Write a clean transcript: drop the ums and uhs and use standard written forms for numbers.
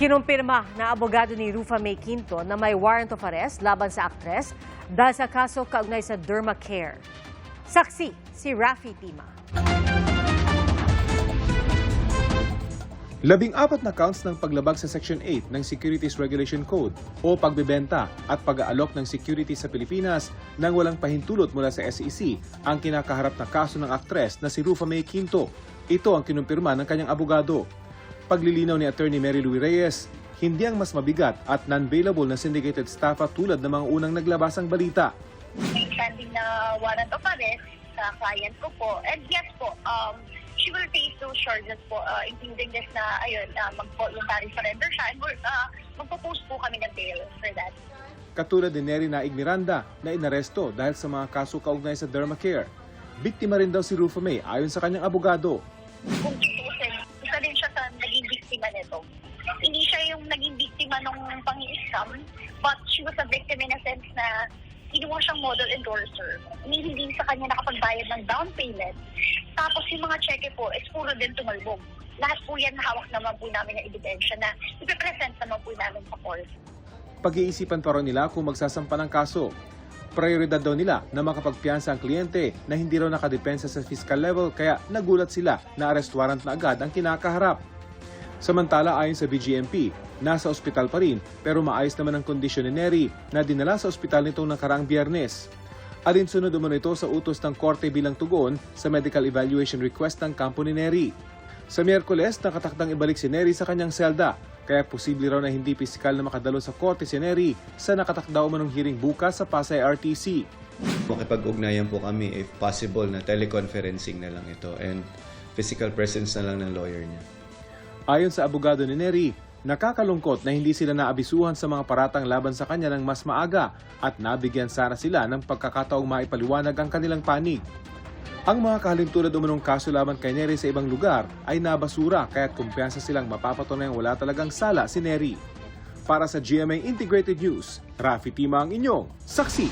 Kinumpirma na abogado ni Rufa May Quinto na may warrant of arrest laban sa aktres dahil sa kaso kaugnay sa Dermacare. Saksi si Rafi Tima. 14 na counts ng paglabag sa Section 8 ng Securities Regulation Code o pagbebenta at pag-aalok ng securities sa Pilipinas nang walang pahintulot mula sa SEC ang kinakaharap na kaso ng aktres na si Rufa May Quinto. Ito ang kinumpirma ng kanyang abogado. Paglilinaw ni Attorney Mary Louie Reyes, hindi ang mas mabigat at non-bailable na syndicated staffa tulad ng mga unang naglabasang balita. May standing na warrant of arrest sa client ko po. And yes po, she will face those charges po, including this na, mag-voluntary surrender siya. And magpo-post po kami ng bail for that. Katulad ni Nery Naig Miranda na inaresto dahil sa mga kaso kaugnay sa Dermacare. Biktima rin daw si Rufa May ayon sa kanyang abogado. Kung tutusin, isa din siya sa naging biktima nito. Hindi siya yung naging biktima nung pang-i-scam, but she was a victim in a sense na kinuha siyang model endorser. Hindi sa kanya nakapagbayad ng down payment. Tapos yung mga cheque po, is puro din tumalbog. Lahat po yan hawak naman po namin ng ebidensya na ipipresent naman po namin sa court. Pag-iisipan pa rin nila kung magsasampa ng kaso. Prioridad daw nila na makapagpiyansa ang kliyente na hindi raw nakadepensa sa fiscal level kaya nagulat sila na arrest warrant na agad ang kinakaharap. Samantala ayon sa BGMP, nasa ospital pa rin pero maayos naman ang kondisyon ni Nery na dinala sa ospital nitong nakaraang Biyernes. Alinsunod umano ito sa utos ng korte bilang tugon sa medical evaluation request ng kampo ni Nery. Sa Miyerkules, nakatakdang ibalik si Nery sa kanyang selda, kaya posible raw na hindi pisikal na makadalo sa korte si Nery sa nakatakda umanong hearing bukas sa Pasay RTC. Makipag-ugnayan po kami if possible na teleconferencing na lang ito and physical presence na lang ng lawyer niya. Ayon sa abogado ni Nery, nakakalungkot na hindi sila naabisuhan sa mga paratang laban sa kanya ng mas maaga at nabigyan sana sila ng pagkakataong maipaliwanag ang kanilang panig. Ang mga kahalintulad umanong kaso laban kay Nery sa ibang lugar ay nabasura kaya't kumpiyansa silang mapapatunayang wala talagang sala si Nery. Para sa GMA Integrated News, Rafi Tima ang inyong saksi.